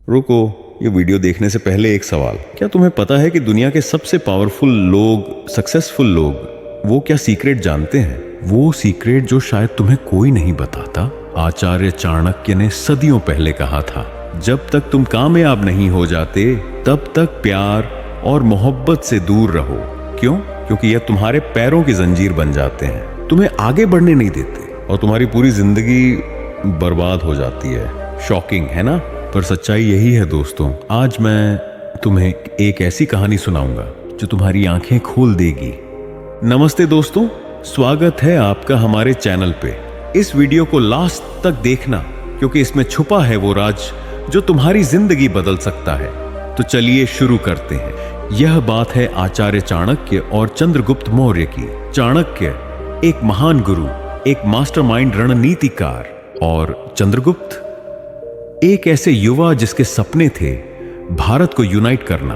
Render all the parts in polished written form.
रुको, ये वीडियो देखने से पहले एक सवाल। क्या तुम्हें पता है कि दुनिया के सबसे पावरफुल लोग, सक्सेसफुल लोग, वो क्या सीक्रेट जानते हैं? वो सीक्रेट जो शायद तुम्हें कोई नहीं बताता। आचार्य चाणक्य ने सदियों पहले कहा था, जब तक तुम कामयाब नहीं हो जाते तब तक प्यार और मोहब्बत से दूर रहो। क्यों? क्योंकि यह तुम्हारे पैरों की जंजीर बन जाते हैं, तुम्हें आगे बढ़ने नहीं देते और तुम्हारी पूरी जिंदगी बर्बाद हो जाती है। शॉकिंग है ना? पर सच्चाई यही है दोस्तों। आज मैं तुम्हें एक ऐसी कहानी सुनाऊंगा जो तुम्हारी आंखें खोल देगी। नमस्ते दोस्तों, स्वागत है आपका हमारे चैनल पे। इस वीडियो को लास्ट तक देखना क्योंकि इसमें छुपा है वो राज जो तुम्हारी जिंदगी बदल सकता है। तो चलिए शुरू करते हैं। यह बात है आचार्य चाणक्य और चंद्रगुप्त मौर्य की। चाणक्य एक महान गुरु, एक मास्टरमाइंड रणनीतिकार, और चंद्रगुप्त एक ऐसे युवा जिसके सपने थे भारत को यूनाइट करना।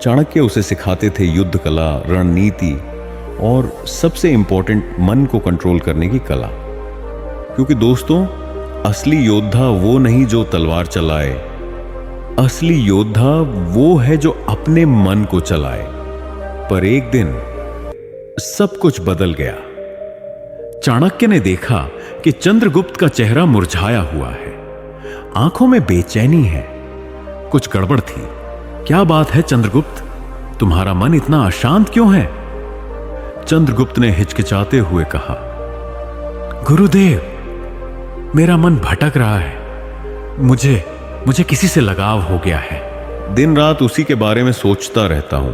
चाणक्य उसे सिखाते थे युद्ध कला, रणनीति और सबसे इंपॉर्टेंट मन को कंट्रोल करने की कला। क्योंकि दोस्तों, असली योद्धा वो नहीं जो तलवार चलाए, असली योद्धा वो है जो अपने मन को चलाए। पर एक दिन सब कुछ बदल गया। चाणक्य ने देखा कि चंद्रगुप्त का चेहरा मुरझाया हुआ है, आंखों में बेचैनी है, कुछ गड़बड़ थी। क्या बात है चंद्रगुप्त, तुम्हारा मन इतना अशांत क्यों है? चंद्रगुप्त ने हिचकिचाते हुए कहा, गुरुदेव, मेरा मन भटक रहा है। मुझे किसी से लगाव हो गया है। दिन रात उसी के बारे में सोचता रहता हूं।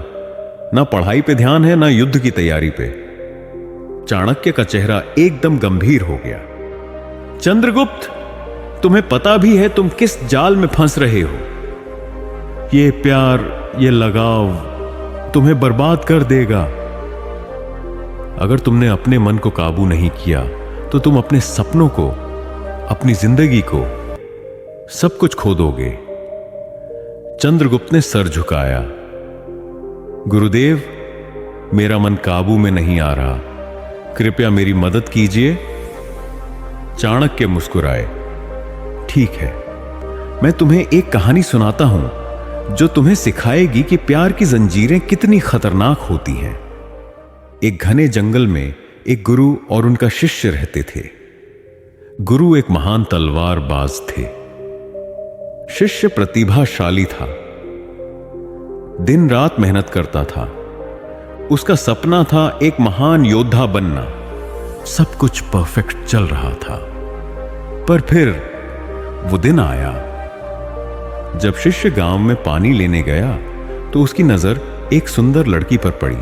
ना पढ़ाई पे ध्यान है, ना युद्ध की तैयारी पे। चाणक्य का चेहरा एकदम गंभीर हो गया। चंद्रगुप्त, तुम्हें पता भी है तुम किस जाल में फंस रहे हो? ये प्यार, ये लगाव तुम्हें बर्बाद कर देगा। अगर तुमने अपने मन को काबू नहीं किया तो तुम अपने सपनों को, अपनी जिंदगी को, सब कुछ खो दोगे। चंद्रगुप्त ने सर झुकाया। गुरुदेव, मेरा मन काबू में नहीं आ रहा, कृपया मेरी मदद कीजिए। चाणक्य मुस्कुराए। ठीक है, मैं तुम्हें एक कहानी सुनाता हूं जो तुम्हें सिखाएगी कि प्यार की जंजीरें कितनी खतरनाक होती हैं। एक घने जंगल में एक गुरु और उनका शिष्य रहते थे। गुरु एक महान तलवारबाज थे, शिष्य प्रतिभाशाली था, दिन रात मेहनत करता था। उसका सपना था एक महान योद्धा बनना। सब कुछ परफेक्ट चल रहा था। पर फिर वो दिन आया जब शिष्य गांव में पानी लेने गया तो उसकी नजर एक सुंदर लड़की पर पड़ी।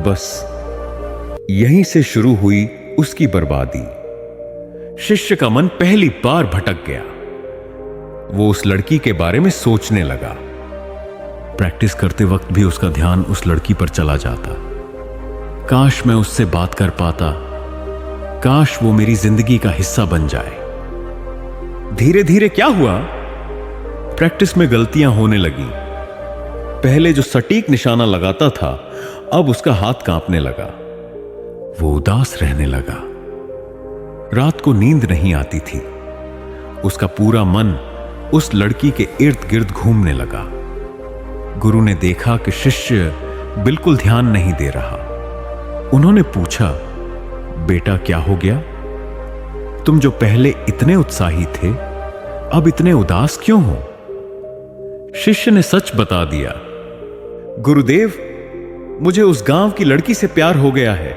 बस यहीं से शुरू हुई उसकी बर्बादी। शिष्य का मन पहली बार भटक गया। वो उस लड़की के बारे में सोचने लगा। प्रैक्टिस करते वक्त भी उसका ध्यान उस लड़की पर चला जाता। काश मैं उससे बात कर पाता, काश वो मेरी जिंदगी का हिस्सा बन जाए। धीरे धीरे क्या हुआ, प्रैक्टिस में गलतियां होने लगी। पहले जो सटीक निशाना लगाता था, अब उसका हाथ कांपने लगा। वो उदास रहने लगा। रात को नींद नहीं आती थी। उसका पूरा मन उस लड़की के इर्द गिर्द घूमने लगा। गुरु ने देखा कि शिष्य बिल्कुल ध्यान नहीं दे रहा। उन्होंने पूछा, बेटा क्या हो गया? तुम जो पहले इतने उत्साही थे, अब इतने उदास क्यों हो? शिष्य ने सच बता दिया, गुरुदेव, मुझे उस गांव की लड़की से प्यार हो गया है।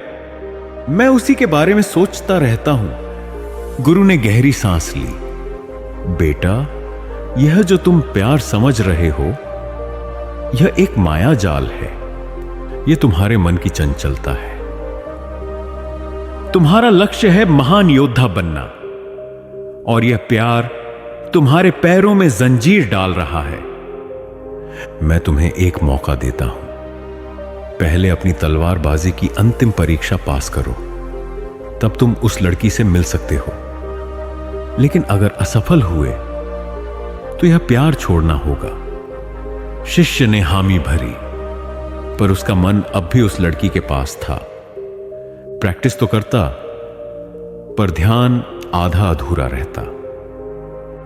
मैं उसी के बारे में सोचता रहता हूं। गुरु ने गहरी सांस ली। बेटा, यह जो तुम प्यार समझ रहे हो, यह एक माया जाल है। यह तुम्हारे मन की चंचलता है। तुम्हारा लक्ष्य है महान योद्धा बनना, और यह प्यार तुम्हारे पैरों में जंजीर डाल रहा है। मैं तुम्हें एक मौका देता हूं। पहले अपनी तलवारबाजी की अंतिम परीक्षा पास करो, तब तुम उस लड़की से मिल सकते हो। लेकिन अगर असफल हुए तो यह प्यार छोड़ना होगा। शिष्य ने हामी भरी, पर उसका मन अब भी उस लड़की के पास था। प्रैक्टिस तो करता, पर ध्यान आधा अधूरा रहता।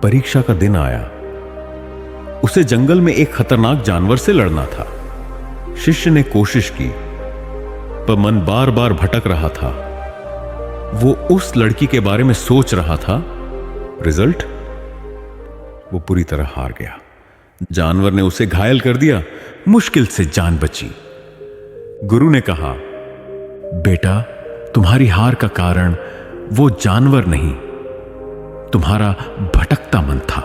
परीक्षा का दिन आया। उसे जंगल में एक खतरनाक जानवर से लड़ना था। शिष्य ने कोशिश की, पर मन बार बार भटक रहा था। वो उस लड़की के बारे में सोच रहा था। रिजल्ट, वो पूरी तरह हार गया। जानवर ने उसे घायल कर दिया। मुश्किल से जान बची। गुरु ने कहा, बेटा, तुम्हारी हार का कारण वो जानवर नहीं, तुम्हारा भटकता मन था।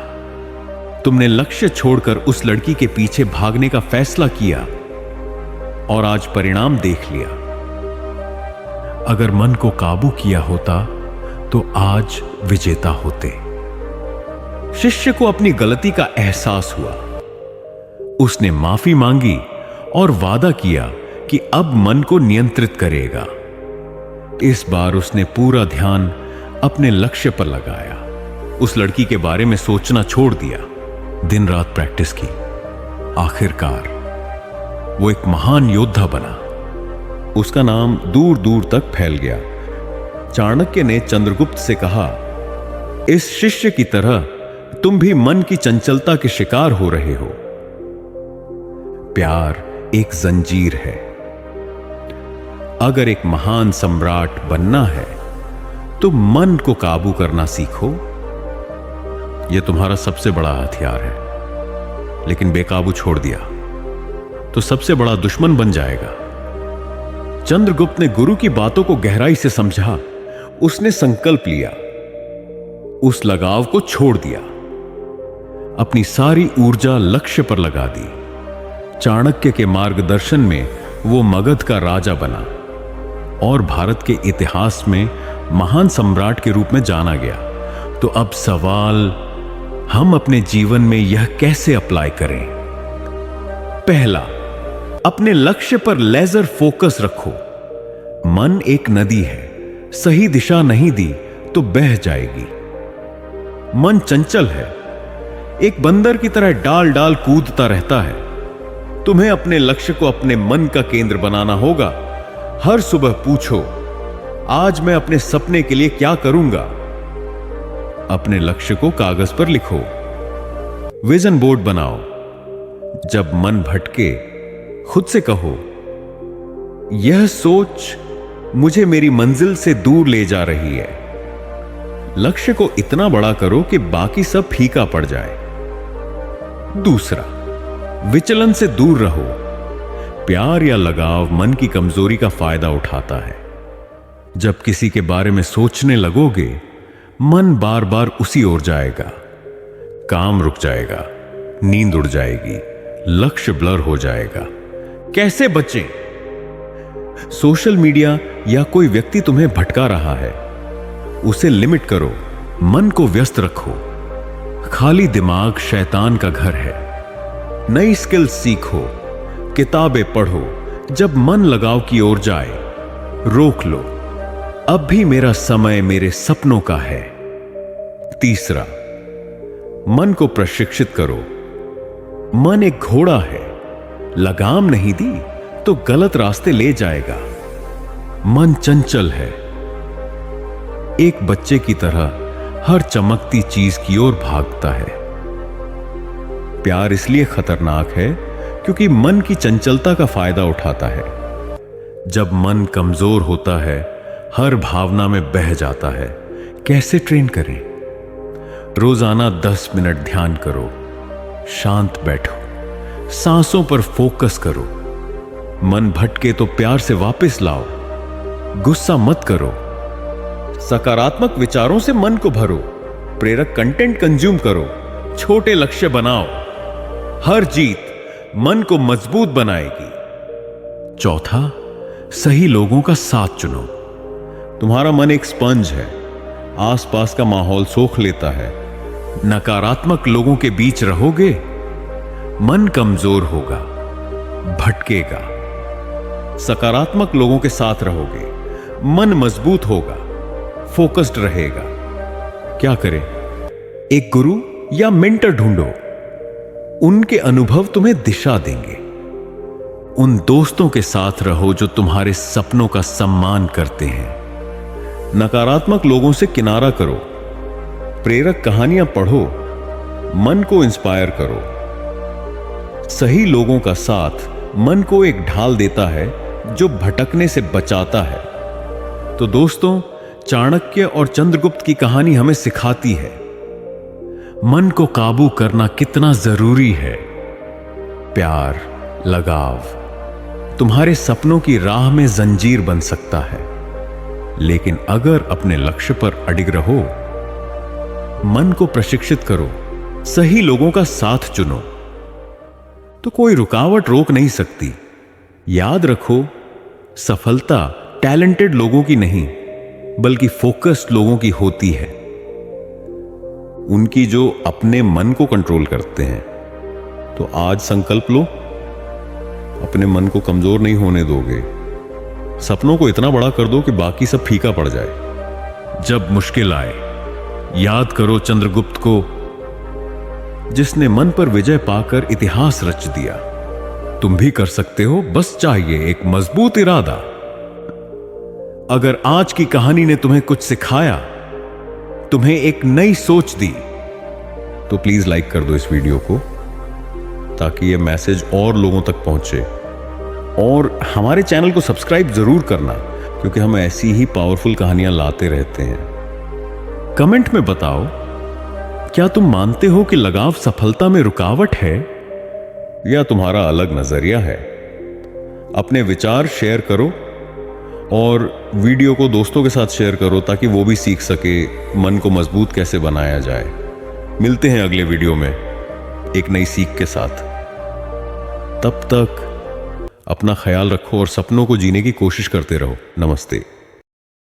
तुमने लक्ष्य छोड़कर उस लड़की के पीछे भागने का फैसला किया और आज परिणाम देख लिया। अगर मन को काबू किया होता तो आज विजेता होते। शिष्य को अपनी गलती का एहसास हुआ। उसने माफी मांगी और वादा किया कि अब मन को नियंत्रित करेगा। इस बार उसने पूरा ध्यान अपने लक्ष्य पर लगाया। उस लड़की के बारे में सोचना छोड़ दिया। दिन रात प्रैक्टिस की। आखिरकार वो एक महान योद्धा बना। उसका नाम दूर दूर तक फैल गया। चाणक्य ने चंद्रगुप्त से कहा, इस शिष्य की तरह तुम भी मन की चंचलता के शिकार हो रहे हो। प्यार एक जंजीर है। अगर एक महान सम्राट बनना है तो मन को काबू करना सीखो। यह तुम्हारा सबसे बड़ा हथियार है, लेकिन बेकाबू छोड़ दिया तो सबसे बड़ा दुश्मन बन जाएगा। चंद्रगुप्त ने गुरु की बातों को गहराई से समझा। उसने संकल्प लिया, उस लगाव को छोड़ दिया, अपनी सारी ऊर्जा लक्ष्य पर लगा दी। चाणक्य के मार्गदर्शन में वो मगध का राजा बना और भारत के इतिहास में महान सम्राट के रूप में जाना गया। तो अब सवाल, हम अपने जीवन में यह कैसे अप्लाई करें? पहला, अपने लक्ष्य पर लेजर फोकस रखो। मन एक नदी है, सही दिशा नहीं दी तो बह जाएगी। मन चंचल है, एक बंदर की तरह डाल डाल कूदता रहता है। तुम्हें अपने लक्ष्य को अपने मन का केंद्र बनाना होगा। हर सुबह पूछो, आज मैं अपने सपने के लिए क्या करूंगा? अपने लक्ष्य को कागज पर लिखो। विजन बोर्ड बनाओ। जब मन भटके, खुद से कहो, यह सोच मुझे मेरी मंजिल से दूर ले जा रही है। लक्ष्य को इतना बड़ा करो कि बाकी सब फीका पड़ जाए। दूसरा, विचलन से दूर रहो। प्यार या लगाव मन की कमजोरी का फायदा उठाता है। जब किसी के बारे में सोचने लगोगे, मन बार बार उसी ओर जाएगा। काम रुक जाएगा, नींद उड़ जाएगी, लक्ष्य ब्लर हो जाएगा। कैसे बचें? सोशल मीडिया या कोई व्यक्ति तुम्हें भटका रहा है, उसे लिमिट करो। मन को व्यस्त रखो। खाली दिमाग शैतान का घर है। नई स्किल सीखो, किताबें पढ़ो। जब मन लगाव की ओर जाए, रोक लो। अब भी मेरा समय मेरे सपनों का है। तीसरा, मन को प्रशिक्षित करो। मन एक घोड़ा है, लगाम नहीं दी तो गलत रास्ते ले जाएगा। मन चंचल है, एक बच्चे की तरह हर चमकती चीज की ओर भागता है। प्यार इसलिए खतरनाक है क्योंकि मन की चंचलता का फायदा उठाता है। जब मन कमजोर होता है, हर भावना में बह जाता है। कैसे ट्रेन करें? रोजाना 10 मिनट ध्यान करो। शांत बैठो, सांसों पर फोकस करो। मन भटके तो प्यार से वापस लाओ। गुस्सा मत करो। सकारात्मक विचारों से मन को भरो। प्रेरक कंटेंट कंज्यूम करो। छोटे लक्ष्य बनाओ। हर जीत मन को मजबूत बनाएगी। चौथा, सही लोगों का साथ चुनो। तुम्हारा मन एक स्पंज है, आसपास का माहौल सोख लेता है। नकारात्मक लोगों के बीच रहोगे, मन कमजोर होगा, भटकेगा। सकारात्मक लोगों के साथ रहोगे, मन मजबूत होगा, फोकस्ड रहेगा। क्या करें? एक गुरु या मेंटर ढूंढो। उनके अनुभव तुम्हें दिशा देंगे। उन दोस्तों के साथ रहो जो तुम्हारे सपनों का सम्मान करते हैं। नकारात्मक लोगों से किनारा करो। प्रेरक कहानियां पढ़ो मन को इंस्पायर करो। सही लोगों का साथ मन को एक ढाल देता है जो भटकने से बचाता है। तो दोस्तों, चाणक्य और चंद्रगुप्त की कहानी हमें सिखाती है मन को काबू करना कितना जरूरी है। प्यार, लगाव तुम्हारे सपनों की राह में जंजीर बन सकता है, लेकिन अगर अपने लक्ष्य पर अडिग रहो, मन को प्रशिक्षित करो, सही लोगों का साथ चुनो, तो कोई रुकावट रोक नहीं सकती। याद रखो, सफलता टैलेंटेड लोगों की नहीं बल्कि फोकस्ड लोगों की होती है, उनकी जो अपने मन को कंट्रोल करते हैं। तो आज संकल्प लो, अपने मन को कमजोर नहीं होने दोगे। सपनों को इतना बड़ा कर दो कि बाकी सब फीका पड़ जाए। जब मुश्किल आए, याद करो चंद्रगुप्त को, जिसने मन पर विजय पाकर इतिहास रच दिया। तुम भी कर सकते हो, बस चाहिए एक मजबूत इरादा। अगर आज की कहानी ने तुम्हें कुछ सिखाया, तुम्हें एक नई सोच दी, तो प्लीज लाइक कर दो इस वीडियो को, ताकि यह मैसेज और लोगों तक पहुंचे। और हमारे चैनल को सब्सक्राइब जरूर करना, क्योंकि हम ऐसी ही पावरफुल कहानियां लाते रहते हैं। कमेंट में बताओ, क्या तुम मानते हो कि लगाव सफलता में रुकावट है, या तुम्हारा अलग नजरिया है? अपने विचार शेयर करो और वीडियो को दोस्तों के साथ शेयर करो, ताकि वो भी सीख सके मन को मजबूत कैसे बनाया जाए। मिलते हैं अगले वीडियो में एक नई सीख के साथ। तब तक अपना ख्याल रखो और सपनों को जीने की कोशिश करते रहो। नमस्ते।